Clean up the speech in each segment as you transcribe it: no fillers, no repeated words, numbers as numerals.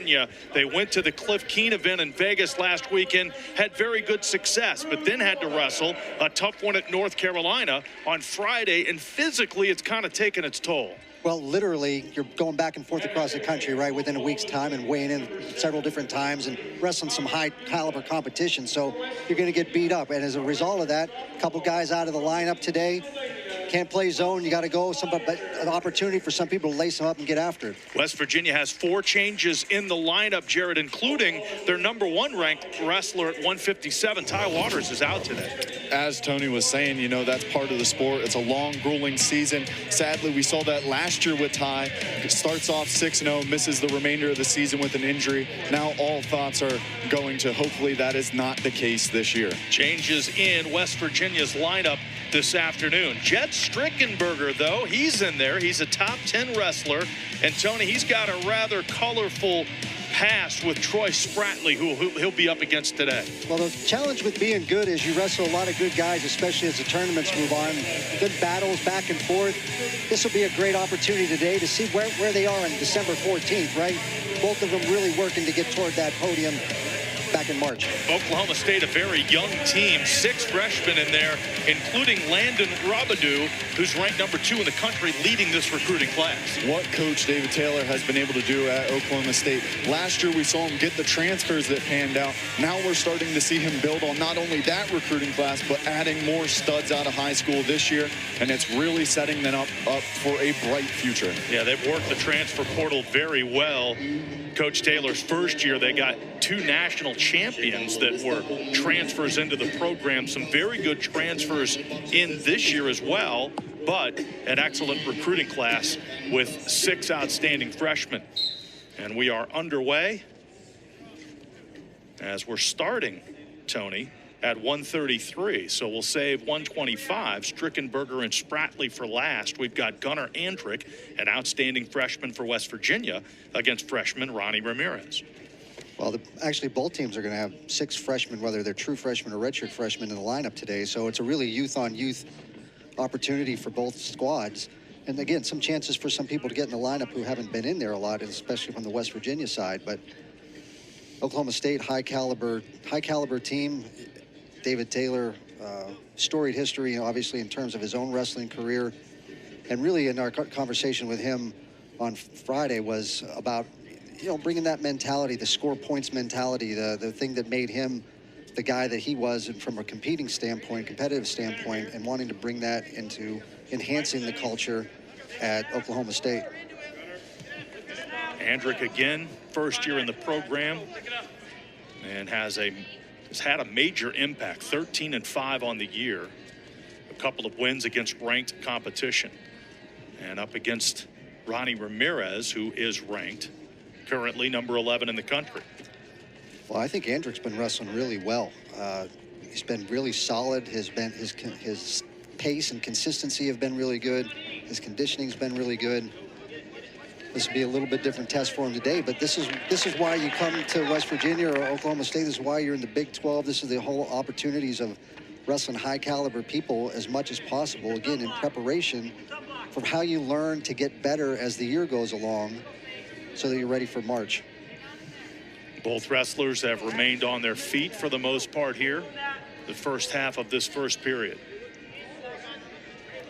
Virginia. They went to the Cliff Keen event in Vegas last weekend, had very good success, but then had to wrestle a tough one at North Carolina on Friday, and physically it's kind of taken its toll. Well, literally, you're going back and forth across the country, right, within a week's time and weighing in several different times and wrestling some high-caliber competition. So you're going to get beat up. And as a result of that, a couple guys out of the lineup today. Can't play zone. You got to go. But an opportunity for some people to lace them up and get after it. West Virginia has 4 changes in the lineup, Jared, including their #1 ranked wrestler at 157. Ty Waters is out today. As Tony was saying, you know, that's part of the sport. It's a long, grueling season. Sadly, we saw that last year with Ty. It starts off 6-0, misses the remainder of the season with an injury. Now all thoughts are going to hopefully that is not the case this year. Changes in West Virginia's lineup this afternoon. Jed Strickenberger, though, he's in there. He's a top 10 wrestler. And, Tony, he's got a rather colorful past with Troy Spratley, who he'll be up against today. Well, the challenge with being good is you wrestle a lot of good guys, especially as the tournaments move on. Good battles back and forth. This will be a great opportunity today to see where they are on December 14th, right? Both of them really working to get toward that podium back in March. Oklahoma State, a very young team, 6 freshmen in there, including Landon Robidoux, who's ranked #2 in the country, leading this recruiting class. What Coach David Taylor has been able to do at Oklahoma State. Last year we saw him get the transfers that panned out. Now we're starting to see him build on not only that recruiting class, but adding more studs out of high school this year, and it's really setting them up for a bright future. Yeah, they've worked the transfer portal very well. Coach Taylor's first year, they got 2 national champions that were transfers into the program. Some very good transfers in this year as well, but an excellent recruiting class with 6 outstanding freshmen. And we are underway as we're starting, Tony, at 133. So we'll save 125. Strickenberger and Spratley for last. We've got Gunnar Andrick, an outstanding freshman for West Virginia, against freshman Ronnie Ramirez. Well, actually, both teams are going to have 6 freshmen, whether they're true freshmen or redshirt freshmen, in the lineup today. So it's a really youth-on-youth opportunity for both squads. And again, some chances for some people to get in the lineup who haven't been in there a lot, especially from the West Virginia side. But Oklahoma State, high caliber team. David Taylor, storied history, obviously, in terms of his own wrestling career. And really, in our conversation with him on Friday was about, you know, bringing that mentality, the score points mentality, the thing that made him the guy that he was, and from a competing standpoint, competitive standpoint, and wanting to bring that into enhancing the culture at Oklahoma State. Andrick again, first year in the program, and has had a major impact, 13-5 on the year. A couple of wins against ranked competition. And up against Ronnie Ramirez, who is ranked, currently #11 in the country. Well, I think Andrick's been wrestling really well. He's been really solid. His pace and consistency have been really good. His conditioning's been really good. This will be a little bit different test for him today, but this is why you come to West Virginia or Oklahoma State. This is why you're in the Big 12. This is the whole opportunities of wrestling high-caliber people as much as possible, again, in preparation for how you learn to get better as the year goes along so that you're ready for March. Both wrestlers have remained on their feet for the most part here, the first half of this first period.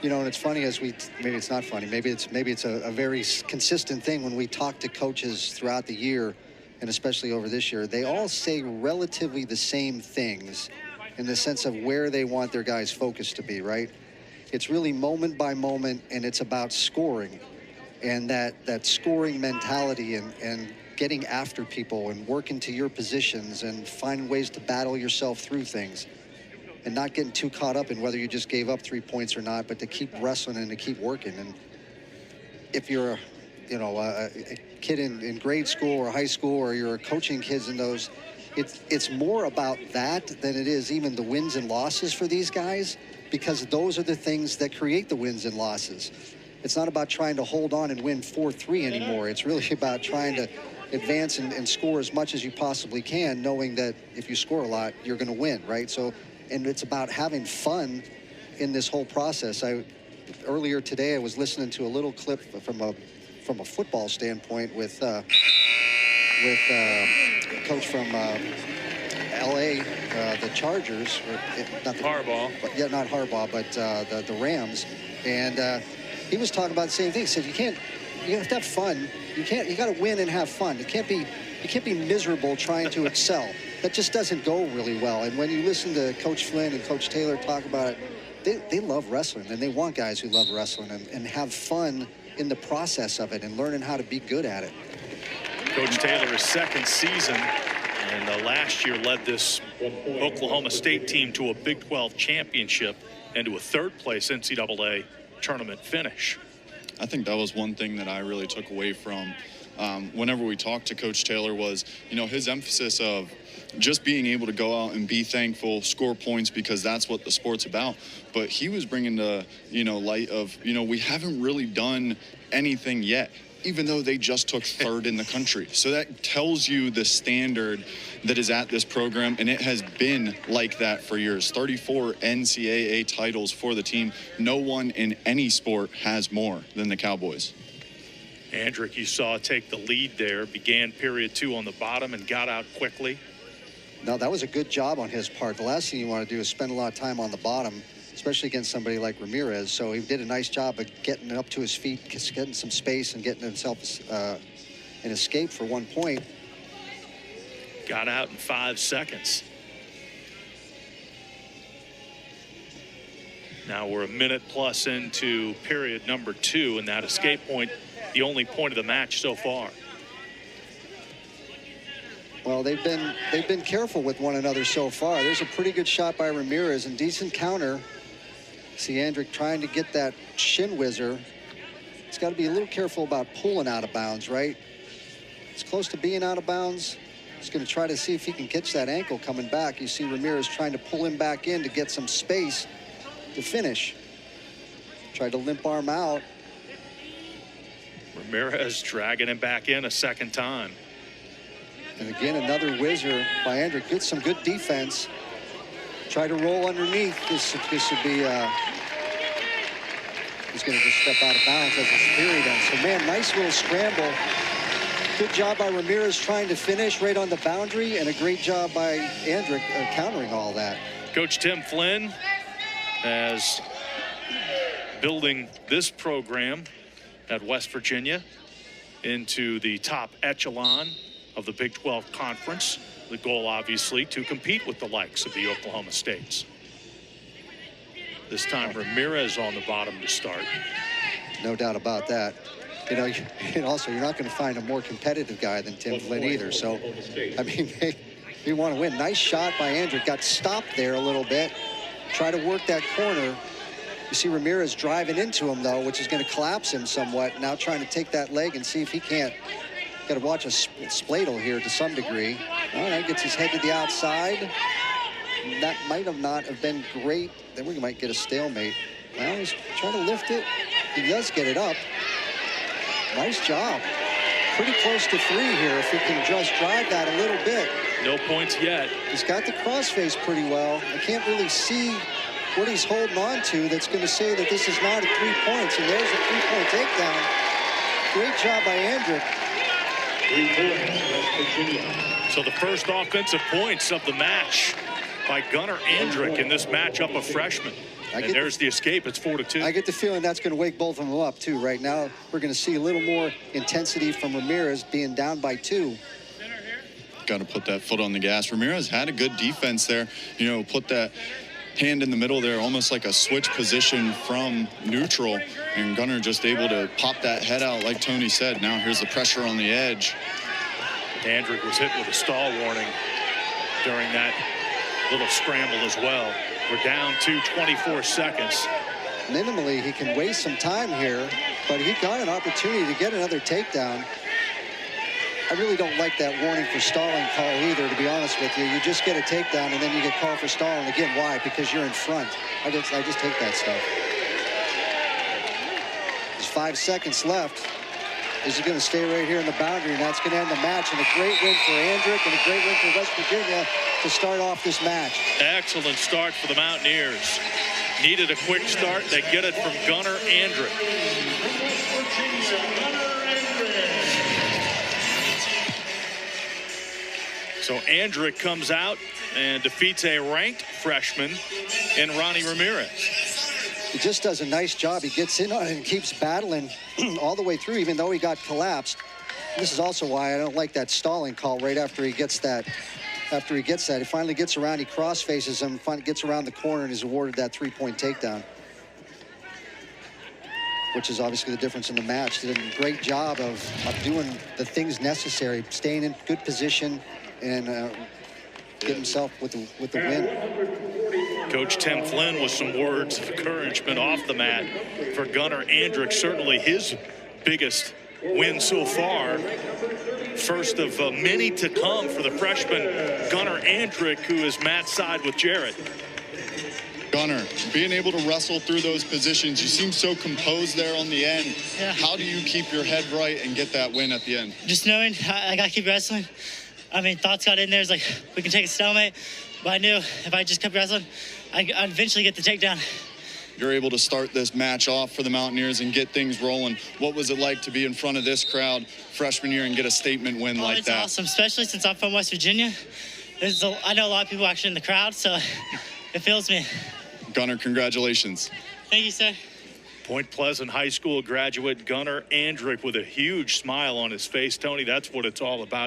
You know, and it's funny maybe it's not funny, maybe it's a very consistent thing when we talk to coaches throughout the year, and especially over this year, they all say relatively the same things in the sense of where they want their guys' focus to be, right? It's really moment by moment, and it's about scoring, and that scoring mentality and getting after people and working to your positions and finding ways to battle yourself through things. And not getting too caught up in whether you just gave up 3 points or not, but to keep wrestling and to keep working. And if you're, a kid in grade school or high school, or you're coaching kids in those, it's more about that than it is even the wins and losses for these guys, because those are the things that create the wins and losses. It's not about trying to hold on and win 4-3 anymore. It's really about trying to advance and score as much as you possibly can, knowing that if you score a lot, you're going to win, right? So. And it's about having fun in this whole process. Earlier today, I was listening to a little clip from a football standpoint with with coach from L.A., the Chargers, or not the Harbaugh. But, yeah, not Harbaugh, but the Rams, and he was talking about the same thing. He said you have to have fun. You got to win and have fun. You can't be miserable trying to excel. That just doesn't go really well. And when you listen to Coach Flynn and Coach Taylor talk about it, they love wrestling, and they want guys who love wrestling and have fun in the process of it and learning how to be good at it. Coach Taylor, his second season, and last year led this Oklahoma State team to a Big 12 championship and to a third-place NCAA tournament finish. I think that was one thing that I really took away from whenever we talked to Coach Taylor was, his emphasis of just being able to go out and be thankful, score points, because that's what the sport's about. But he was bringing the, light of, we haven't really done anything yet, even though they just took third in the country. So that tells you the standard that is at this program, and it has been like that for years. 34 NCAA titles for the team. No one in any sport has more than the Cowboys. Andrick, you saw take the lead there, began period 2 on the bottom and got out quickly. No, that was a good job on his part. The last thing you want to do is spend a lot of time on the bottom, especially against somebody like Ramirez. So he did a nice job of getting up to his feet, getting some space, and getting himself an escape for 1 point. Got out in 5 seconds. Now we're a minute plus into period number 2, and that escape point, the only point of the match so far. Well, they've been careful with one another so far. There's a pretty good shot by Ramirez and decent counter. See Andrick trying to get that shin whizzer. He's got to be a little careful about pulling out of bounds, right? It's close to being out of bounds. He's going to try to see if he can catch that ankle coming back. You see Ramirez trying to pull him back in to get some space to finish. Tried to limp arm out. Ramirez dragging him back in a second time. And again, another whizzer by Andrick. Gets some good defense. Try to roll underneath. This would be, he's going to just step out of bounds as his period ends. So, man, nice little scramble. Good job by Ramirez trying to finish right on the boundary, and a great job by Andrick countering all that. Coach Tim Flynn, as building this program at West Virginia into the top echelon of the Big 12 Conference. The goal, obviously, to compete with the likes of the Oklahoma States. This time, Ramirez on the bottom to start. No doubt about that. And also, you're not going to find a more competitive guy than Tim Flynn either. So, I mean, they want to win. Nice shot by Andrick. Got stopped there a little bit. Try to work that corner. You see Ramirez driving into him, though, which is going to collapse him somewhat. Now trying to take that leg and see if he can't. Got to watch a spladle here to some degree. All right, gets his head to the outside. That might have not have been great. Then we might get a stalemate. Well, he's trying to lift it. He does get it up. Nice job. Pretty close to 3 here if he can just drive that a little bit. No points yet. He's got the crossface pretty well. I can't really see what he's holding on to that's going to say that this is not a 3 points. And there's a 3-point takedown. Great job by Andrick. So the first offensive points of the match by Gunnar Andrick in this matchup of freshmen. And there's the escape. It's 4-2. I get the feeling that's going to wake both of them up, too. Right now, we're going to see a little more intensity from Ramirez being down by 2. Got to put that foot on the gas. Ramirez had a good defense there. Put that hand in the middle there, almost like a switch position from neutral. And Gunnar just able to pop that head out, like Tony said. Now here's the pressure on the edge. Andrick was hit with a stall warning during that little scramble as well. We're down to 24 seconds. Minimally, he can waste some time here, but he got an opportunity to get another takedown. I really don't like that warning for stalling call either, to be honest with you. You just get a takedown and then you get called for stalling. Again, why? Because you're in front. I just hate that stuff. There's 5 seconds left. Is he going to stay right here in the boundary? And that's going to end the match. And a great win for Andrick and a great win for West Virginia to start off this match. Excellent start for the Mountaineers. Needed a quick start. They get it from Gunnar Andrick. So Andrick comes out and defeats a ranked freshman in Ronnie Ramirez. He just does a nice job. He gets in on it and keeps battling all the way through, even though he got collapsed. This is also why I don't like that stalling call right after he gets that. He finally gets around, he cross faces him, finally gets around the corner and is awarded that three-point takedown, which is obviously the difference in the match. Did a great job of doing the things necessary, staying in good position and get himself with the win. Coach Tim Flynn with some words of encouragement off the mat for Gunnar Andrick. Certainly his biggest win so far. First of many to come for the freshman Gunnar Andrick, who is mat side with Jarrett. Gunnar, being able to wrestle through those positions, you seem so composed there on the end. Yeah. How do you keep your head right and get that win at the end? Just knowing I got to keep wrestling. I mean, thoughts got in there. It's like, we can take a stalemate. But I knew if I just kept wrestling, I'd eventually get the takedown. You're able to start this match off for the Mountaineers and get things rolling. What was it like to be in front of this crowd freshman year and get a statement win like it's that? Awesome, especially since I'm from West Virginia. I know a lot of people actually in the crowd, so it fills me. Gunnar, congratulations. Thank you, sir. Point Pleasant High School graduate Gunnar Andrick with a huge smile on his face. Tony, that's what it's all about.